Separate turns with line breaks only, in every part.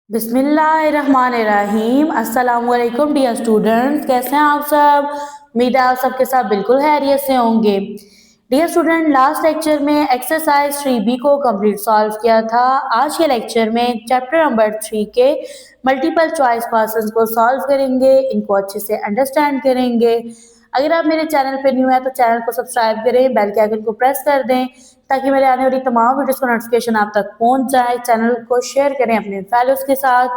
बिस्मिल्लाहिर्रहमानिर्रहीम। अस्सलाम वालेकुम डियर स्टूडेंट्स, कैसे हैं आप सब। उम्मीद है आप सबके साथ बिल्कुल खैरियत से होंगे। डियर स्टूडेंट, लास्ट लेक्चर में एक्सरसाइज 3B को कंप्लीट सॉल्व किया था। आज के लेक्चर में चैप्टर नंबर 3 के मल्टीपल चॉइस क्वेश्चंस को सॉल्व करेंगे, इनको अच्छे से अंडरस्टैंड करेंगे। अगर आप मेरे चैनल पे न्यू है तो चैनल को सब्सक्राइब करें, बेल के आइकन को प्रेस कर दें ताकि मेरे आने वाली तमाम वीडियोस का नोटिफिकेशन आप तक पहुंच जाए। चैनल को शेयर करें अपने फेलोज के साथ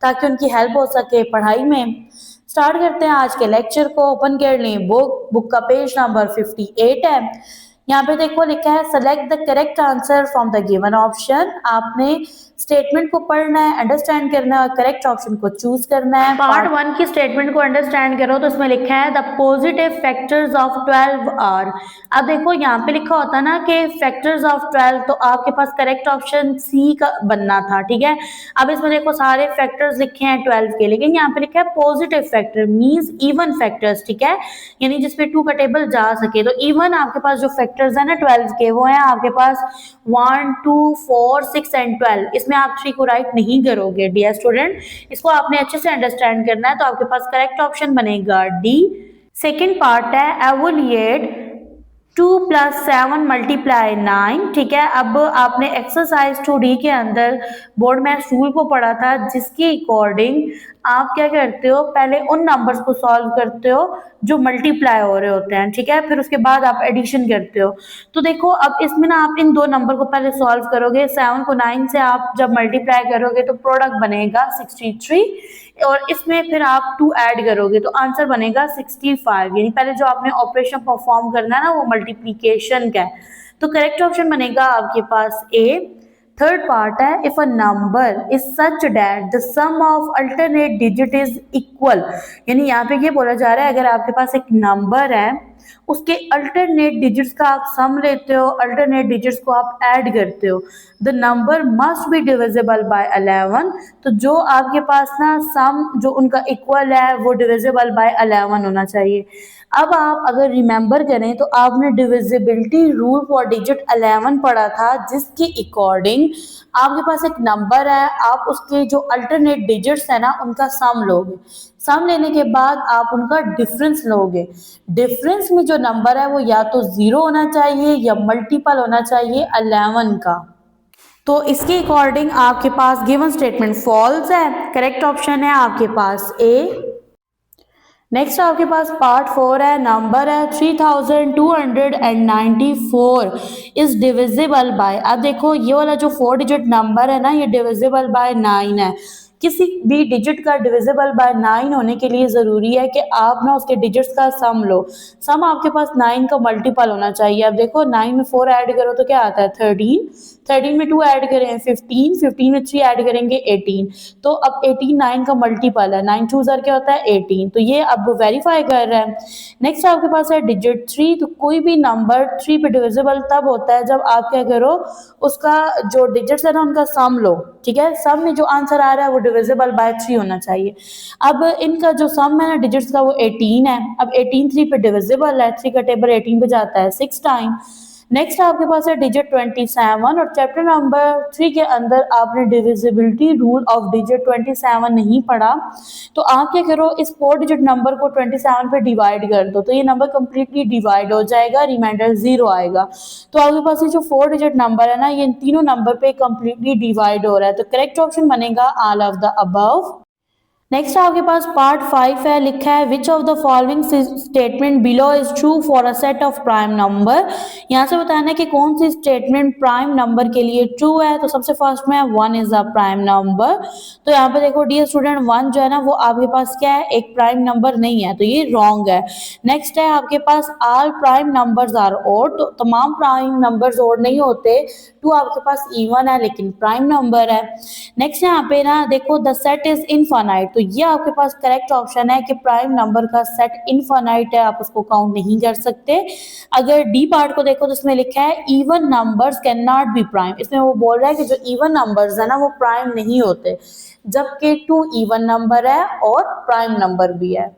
ताकि उनकी हेल्प हो सके पढ़ाई में। स्टार्ट करते हैं आज के लेक्चर को। ओपन कर लें बुक का पेज नंबर 58 है। यहाँ पे देखो लिखा है select the correct answer from the given option. आपने स्टेटमेंट को पढ़ना है, अंडरस्टैंड करना है और करेक्ट ऑप्शन को चूज करना है। पार्ट 1 की स्टेटमेंट को अंडरस्टैंड करो तो इसमें लिखा है the positive factors of 12 are. अब देखो यहाँ पे लिखा होता ना कि फैक्टर्स ऑफ 12, तो आपके पास करेक्ट ऑप्शन सी का बनना था, ठीक है। अब इसमें देखो सारे फैक्टर्स लिखे हैं 12 के, लेकिन यहाँ पे लिखा है positive factor means even factors, ठीक है, यानी जिसपे 2 का टेबल जा सके। तो इवन आपके पास जो फैक्टर्स है ना 12 के, वो है आपके पास 1, 2, 4, 6 एंड 12। इसमें आप 3 को राइट नहीं करोगे डियर स्टूडेंट, इसको आपने अच्छे से अंडरस्टैंड करना है। तो आपके पास करेक्ट ऑप्शन बनेगा डी। सेकेंड पार्ट है एवोलिएट 2 + 7 × 9, ठीक है। अब आपने एक्सरसाइज 2D के अंदर बोर्ड में रूल को पढ़ा था, जिसके अकॉर्डिंग आप क्या करते हो, पहले उन नंबर्स को सॉल्व करते हो जो मल्टीप्लाई हो रहे होते हैं, ठीक है, फिर उसके बाद आप एडिशन करते हो। तो देखो अब इसमें ना आप इन दो नंबर को पहले सॉल्व करोगे। 7 को 9 से आप जब मल्टीप्लाई करोगे तो प्रोडक्ट बनेगा 63, और इसमें फिर आप 2 ऐड करोगे तो आंसर बनेगा 65। यानी पहले जो आपने ऑपरेशन परफॉर्म करना है ना वो मल्टीप्लीकेशन का है। तो करेक्ट ऑप्शन बनेगा आपके पास ए। थर्ड पार्ट है if a number is such that the sum of alternate digit is equal. यानी यहाँ पे ये बोला जा रहा है अगर आपके पास एक नंबर है, उसके अल्टरनेट डिजिट्स का आप सम लेते हो, अल्टरनेट डिजिट्स को आप ऐड करते हो, the number must be divisible by 11। तो जो आपके पास ना सम जो उनका इक्वल है वो डिविजिबल बाय 11 होना चाहिए। अब आप अगर रिमेंबर करें तो आपने डिविजिबिलिटी रूल फॉर डिजिट 11 पढ़ा था, जिसके अकॉर्डिंग आपके पास एक नंबर है, आप उसके जो अल्टरनेट डिजिट्स है ना उनका सम लोगे। सम लेने के बाद आप उनका डिफरेंस लोगे। डिफरेंस में जो नंबर है वो या तो 0 होना चाहिए या मल्टीपल होना चाहिए 11 का। तो इसके अकॉर्डिंग आपके पास गिवन स्टेटमेंट फॉल्स है। करेक्ट ऑप्शन है आपके पास ए। नेक्स्ट आपके पास पार्ट 4 है, नंबर है 3294 इज डिविजिबल बाय। अब देखो ये वाला जो 4 डिजिट नंबर है ना ये डिविजिबल बाय 9 है। किसी भी डिजिट का डिविजिबल बाय 9 होने के लिए जरूरी है कि आप ना उसके डिजिट्स का सम लो। सम आपके पास 9 का मल्टीपल होना चाहिए। अब देखो 9 में 4 ऐड करो तो क्या आता है 13, 13 में 2 ऐड करें 15, 15 में 3 ऐड करेंगे 18। तो अब 18 9 का मल्टीपल है, 9 2 क्या होता है 18। तो ये अब वेरीफाई कर रहा है। नेक्स्ट आपके पास है डिजिट 3। तो कोई भी नंबर 3 पे डिविजिबल तब होता है जब आप क्या करो, उसका जो डिजिट्स है ना उनका सम लो, ठीक है। सम में जो आंसर आ रहा है वो डिविजिबल बाय 3 होना चाहिए। अब इनका जो सम है ना डिजिट्स का वो 18 है। अब 18 3 पे डिविजिबल है, 3 का टेबल 18 पे जाता है 6 टाइम। नेक्स्ट आपके पास है डिजिट 27, और चैप्टर नंबर 3 के अंदर आपने डिविजिबिलिटी रूल ऑफ डिजिट 27 नहीं पढ़ा। तो आप क्या करो, इस 4 डिजिट नंबर को 27 पे डिवाइड कर दो, तो ये नंबर कंप्लीटली डिवाइड हो जाएगा, रिमाइंडर 0 आएगा। तो आपके पास ये जो 4 डिजिट नंबर है ना ये इन तीनों नंबर पे कंप्लीटली डिवाइड हो रहा है। तो करेक्ट ऑप्शन बनेगा all of the above. Next आपके पास पार्ट 5 है, लिखा है which of the following statement below is true for a set of prime number. यहाँ से बताना है कि कौन सी स्टेटमेंट प्राइम नंबर के लिए ट्रू है। तो सबसे फर्स्ट में 1 इज अ प्राइम नंबर। तो यहाँ पे देखो डियर स्टूडेंट 1 जो है ना वो आपके पास क्या है, एक प्राइम नंबर नहीं है, तो ये रॉन्ग है। नेक्स्ट है आपके पास all prime numbers are odd. तो तमाम प्राइम नंबर्स ओड नहीं होते। 2 आपके पास इवन है लेकिन प्राइम नंबर है। नेक्स्ट यहाँ पे ना देखो द सेट इज इनफाइनाइट। तो ये आपके पास करेक्ट ऑप्शन है कि प्राइम नंबर का सेट इनफाइनाइट है, आप उसको काउंट नहीं कर सकते। अगर डी पार्ट को देखो तो इसमें लिखा है even numbers can not be prime. इसमें वो बोल रहा है कि जो इवन नंबर्स है ना वो प्राइम नहीं होते, जबकि 2 इवन नंबर है और प्राइम नंबर भी है।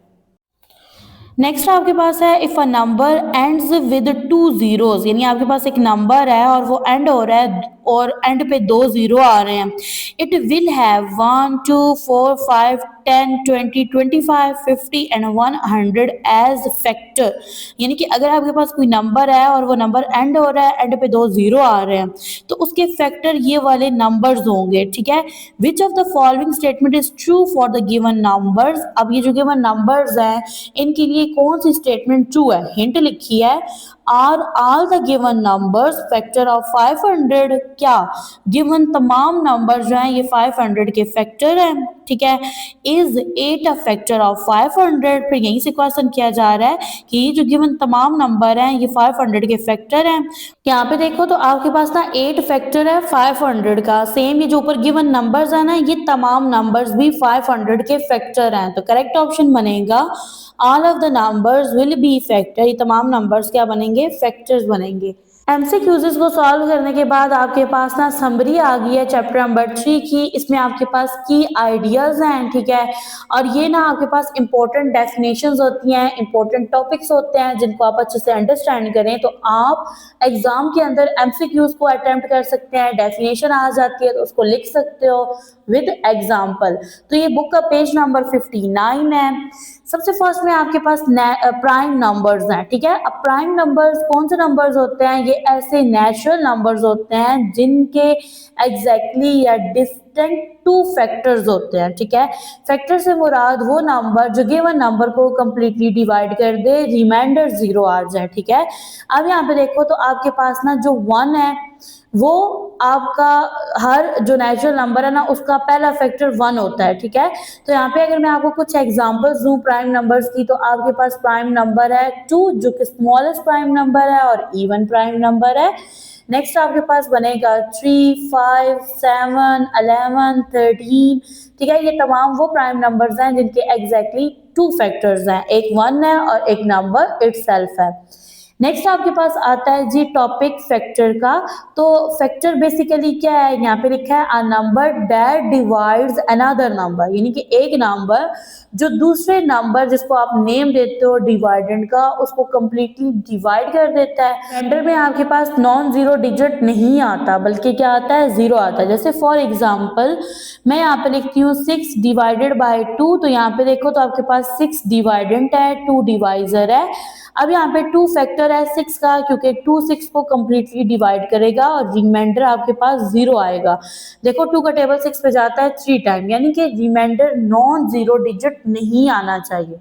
नेक्स्ट आपके पास है if a number ends with 2 zeros, यानी आपके पास एक नंबर है और वो एंड हो रहा है और एंड पे 2 जीरो आ रहे हैं, it will have 1 2 4 5 10 20 25 50 and 100 age factor. यानी कि अगर आपके पास कोई नंबर है और वो नंबर एंड हो रहा है, एंड पे 2 जीरो आ रहे हैं, तो उसके फैक्टर ये वाले नंबर्स होंगे, ठीक है। Which of the following statement is true for the given numbers. अब ये जो गिवन नंबर्स हैं इनके लिए कौन सी स्टेटमेंट ट्रू है, हिंट लिखी है, are all the given numbers factor of 500। क्या गिवन तमाम नंबर जो हैं ये 500 के फैक्टर हैं, ठीक है। Is 8 a factor of 500। फिर यहीं से क्वेश्चन किया जा रहा है कि ये जो गिवन तमाम नंबर हैं ये 500 के फैक्टर हैं। यहाँ पे देखो तो आपके पास ना 8 फैक्टर है 500 का। सेम ये जो ऊपर गिवन नंबर्स है ना, ये तमाम नंबर्स भी 500 के फैक्टर हैं। तो करेक्ट ऑप्शन बनेगा all of the numbers will be factor. ये तमाम नंबर्स क्या बनेंगे, फैक्टर्स बनेंगे। एमसीक्यूज़ को सॉल्व करने के बाद आपके पास ना समरी आ गई है चैप्टर नंबर 3 की। इसमें आपके पास की आइडियाज़ हैं, ठीक है। और ये ना आपके पास इंपॉर्टेंट डेफिनेशंस होती हैं, इंपॉर्टेंट टॉपिक्स होते हैं जिनको आप अच्छे से अंडरस्टैंड करें तो आप एग्जाम के अंदर एमसीक्यूज़ को अटेम्प्ट कर सकते हैं। डेफिनेशन आ जाती है तो उसको लिख सकते हो विद एग्जाम्पल। तो ये बुक का पेज नंबर 59 है। सबसे फर्स्ट में आपके पास प्राइम नंबर्स हैं, ठीक है। अब प्राइम नंबर्स कौन से नंबर्स होते हैं, ये ऐसे नेचुरल नंबर्स होते हैं जिनके एग्जैक्टली या डिस्टेंट टू फैक्टर्स होते हैं, ठीक है। फैक्टर से मुराद वो नंबर जो गिवन नंबर को कंप्लीटली डिवाइड कर दे, रिमाइंडर जीरो आ जाए, ठीक है। अब यहाँ पे देखो तो आपके पास ना जो 1 है वो आपका हर जो नेचुरल नंबर है ना उसका पहला फैक्टर 1 होता है, ठीक है। तो यहाँ पे अगर मैं आपको कुछ एग्जांपल्स दूं प्राइम नंबर्स की, तो आपके पास प्राइम नंबर है 2 जो कि स्मॉलेस्ट प्राइम नंबर है और इवन प्राइम नंबर है। नेक्स्ट आपके पास बनेगा 3 5 7 11 13, ठीक है। ये तमाम वो प्राइम नंबर्स हैं जिनके एग्जैक्टली 2 फैक्टर्स हैं, एक 1 है और एक नंबर इटसेल्फ है। नेक्स्ट आपके पास आता है जी टॉपिक फैक्टर का। तो फैक्टर बेसिकली क्या है, यहाँ पे लिखा है a number that divides another number, यानी कि एक नंबर जो दूसरे नंबर जिसको आप नेम देते हो डिवाइडेंड का उसको कंप्लीटली डिवाइड कर देता है। रिमाइंडर में आपके पास नॉन जीरो डिजिट नहीं आता बल्कि क्या आता है, जीरो आता है। जैसे फॉर एग्जांपल मैं यहाँ पे लिखती हूँ 6 डिवाइडेड बाय 2, तो यहाँ पे देखो तो आपके पास 6 डिवाइडेंट है, 2 डिवाइजर है। अब यहाँ पे 2 फैक्टर है 6 का, क्योंकि 2 6 को कंप्लीटली डिवाइड करेगा और रिमाइंडर आपके पास 0 आएगा। देखो 2 का टेबल 6 पे जाता है 3 टाइम, यानी कि रिमाइंडर नॉन जीरो डिजिट नहीं आना चाहिए,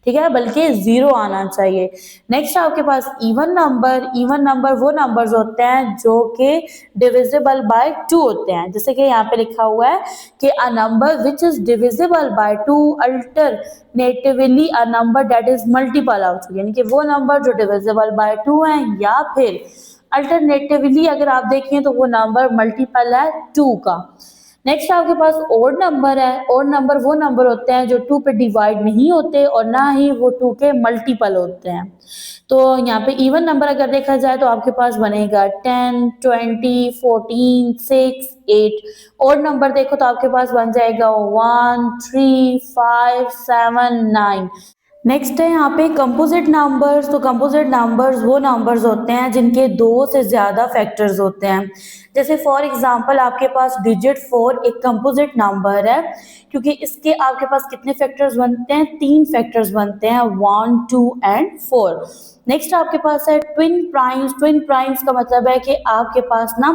ठीक है, बल्कि 0 आना चाहिए। नेक्स्ट आपके पास इवन नंबर वो नंबर्स होते हैं जो कि डिविजिबल बाय 2 होते हैं। जैसे कि यहाँ पे लिखा हुआ है कि a number which is divisible by 2 alternatively a number that is multiple of 2, यानी कि वो नंबर जो डिविजिबल बाय 2 है या फिर अल्टरनेटिवली अगर आप देखें तो वो नंबर मल्टीपल है 2 का। नेक्स्ट आपके पास ओड नंबर है। ओड नंबर वो नंबर होते हैं जो 2 पे डिवाइड नहीं होते और ना ही वो 2 के मल्टीपल होते हैं। तो यहाँ पे इवन नंबर अगर देखा जाए तो आपके पास बनेगा 10 20 14 6 8। ओड नंबर देखो तो आपके पास बन जाएगा 1 3 5 7 9। नेक्स्ट है यहाँ पे कंपोजिट नंबर्स। तो कंपोजिट नंबर्स वो नंबर्स होते हैं जिनके 2 से ज़्यादा फैक्टर्स होते हैं। जैसे फॉर एग्जांपल आपके पास डिजिट 4 एक कंपोजिट नंबर है, क्योंकि इसके आपके पास कितने फैक्टर्स बनते हैं, 3 फैक्टर्स बनते हैं 1 2 एंड 4। नेक्स्ट आपके पास है ट्विन प्राइम्स। ट्विन प्राइम्स का मतलब है कि आपके पास ना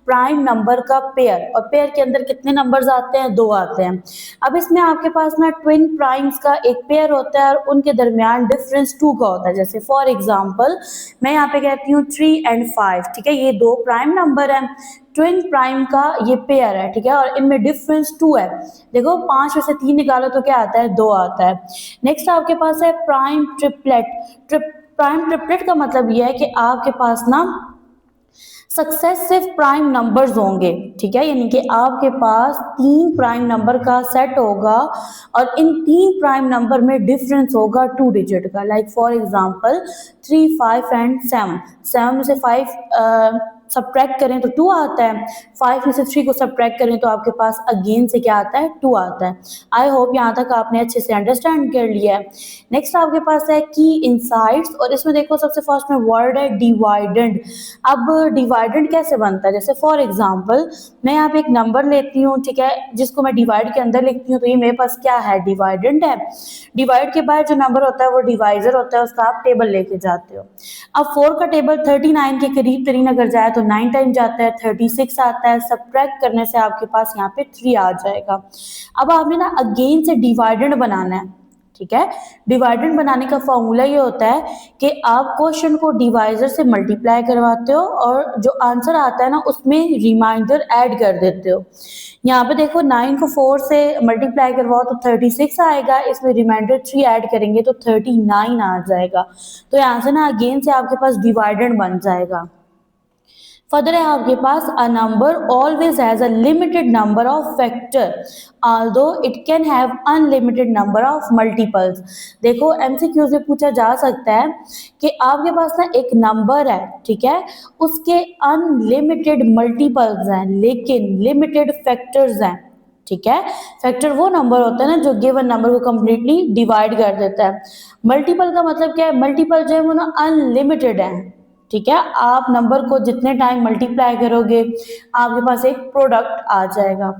प्राइम नंबर का पेयर, और पेयर के अंदर कितने नंबर्स आते हैं, 2 आते हैं। अब इसमें आपके पास ना ट्विन प्राइम्स का एक पेयर होता है और उनके दरमियान डिफरेंस 2 का होता है। जैसे फॉर एग्जांपल मैं यहाँ पे कहती हूँ 3 एंड 5, ठीक है, ये 2 प्राइम नंबर हैं, ट्विन प्राइम का ये पेयर है, ठीक है, और इनमें डिफरेंस 2 है। देखो 5 में से 3 निकालो तो क्या आता है, 2 आता है। नेक्स्ट आपके पास है प्राइम ट्रिपलेट। प्राइम ट्रिपलेट का मतलब यह है कि आपके पास ना सक्सेसिव प्राइम नंबर्स होंगे, ठीक है, यानी कि आपके पास 3 प्राइम नंबर का सेट होगा और इन 3 प्राइम नंबर में डिफरेंस होगा 2 डिजिट का। लाइक फॉर एग्जांपल 3 5 एंड 7 में से 5 सब्ट्रैक्ट करें तो 2 आता है, 5 में से 3 को सब्ट्रैक्ट करें तो आपके पास अगेन से क्या आता है, 2 आता है। आई होप यहाँ तक आपने अच्छे से अंडरस्टैंड कर लिया है। नेक्स्ट आपके पास है की इनसाइट्स, और इसमें देखो सबसे फर्स्ट में वर्ड है डिवाइडेंड। अब डिवाइडेंड कैसे बनता है, जैसे फॉर एग्जाम्पल मैं यहाँ पे एक नंबर लेती हूँ, ठीक है, जिसको मैं डिवाइड के अंदर लिखती हूँ, तो ये मेरे पास क्या है, डिवाइडेंड है। डिवाइड के बाद जो नंबर होता है वो डिवाइजर होता है, उसका आप टेबल लेके जाते हो। अब 4 का टेबल 39 के करीब तरीन अगर जाए तो 9 टाइम जाता है, 36 आता है, सब्ट्रैक्ट करने से आपके पास यहाँ पे 3 आ जाएगा। अब आपने ना अगेन से डिवाइडेंड बनाना है, ठीक है। डिवाइडेंड बनाने का फॉर्मूला ये होता है कि आप क्वेश्चन को डिवाइजर से मल्टीप्लाई करवाते हो और जो आंसर आता है ना उसमें रिमाइंडर ऐड कर देते हो। यहाँ पे देखो 9 को 4 से मल्टीप्लाई करवाओ तो 36 आएगा, इसमें रिमाइंडर 3 ऐड करेंगे तो 39 आ जाएगा। तो यहाँ से ना अगेन से आपके पास डिवाइडेंड बन जाएगा। फर्दर है आपके पास a number always has a limited number of factor although it can have unlimited number of multiples. देखो एमसीक्यू से पूछा जा सकता है कि आपके पास ना एक नंबर है, ठीक है, उसके अनलिमिटेड मल्टीपल्स हैं लेकिन लिमिटेड फैक्टर्स हैं, ठीक है। फैक्टर वो नंबर होता है ना जो गिवन नंबर को कंप्लीटली डिवाइड कर देता है। मल्टीपल का मतलब क्या है, मल्टीपल जो है वो ना अनलिमिटेड है, ठीक है। आप नंबर को जितने टाइम मल्टीप्लाई करोगे आपके पास एक प्रोडक्ट आ जाएगा।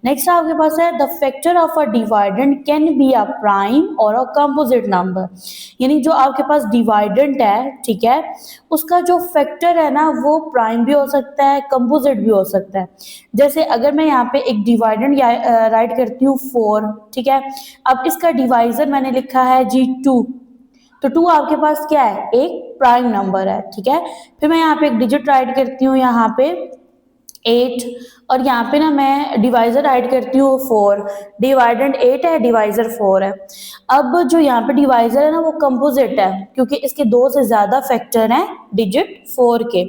नेक्स्ट आपके पास है the factor of a dividend can be a prime और अ कंपोजिट नंबर, यानी जो आपके पास डिवाइडेंड है, ठीक है, उसका जो फैक्टर है ना वो प्राइम भी हो सकता है, कंपोजिट भी हो सकता है। जैसे अगर मैं यहाँ पे एक डिवाइडेंड राइट करती हूँ 4, ठीक है, अब इसका डिवाइजर मैंने लिखा है जी 2, तो 2 आपके पास क्या है, एक प्राइम नंबर है, ठीक है। फिर मैं यहाँ पे एक डिजिट राइट करती हूँ यहाँ पे 8, और यहाँ पे ना मैं डिवाइजर राइट करती हूँ 4, डिवाइडेंड 8 है, डिवाइजर 4 है। अब जो यहाँ पे डिवाइजर है ना वो कंपोजिट है क्योंकि इसके 2 से ज्यादा फैक्टर हैं डिजिट 4 के।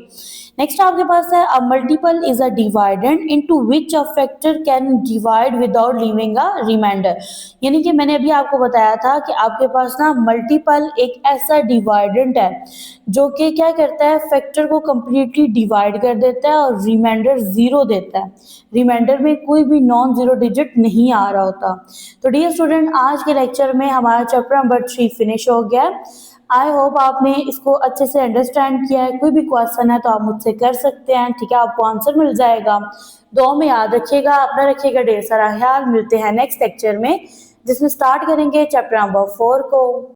नेक्स्ट आपके पास है a multiple is a dividend into which a factor can divide without leaving a reminder, यानी कि मैंने अभी आपको बताया था कि आपके पास ना मल्टीपल एक ऐसा डिवाइडेंड है जो कि क्या करता है, फैक्टर को कंप्लीटली डिवाइड कर देता है और रिमाइंडर 0 देता है। रिमाइंडर में कोई भी नॉन जीरो डिजिट नहीं आ रहा होता। तो डियर स्टूडेंट, आज के लेक्चर में हमारा चैप्टर नंबर 3 फिनिश हो गया। आई होप आपने इसको अच्छे से अंडरस्टैंड किया है। कोई भी क्वेश्चन है तो आप मुझसे कर सकते हैं, ठीक है, आपको आंसर मिल जाएगा। दुआ में याद रखिएगा, अपना रखिएगा ढेर सारा ख्याल। मिलते हैं नेक्स्ट लेक्चर में जिसमें स्टार्ट करेंगे चैप्टर नंबर 4 को।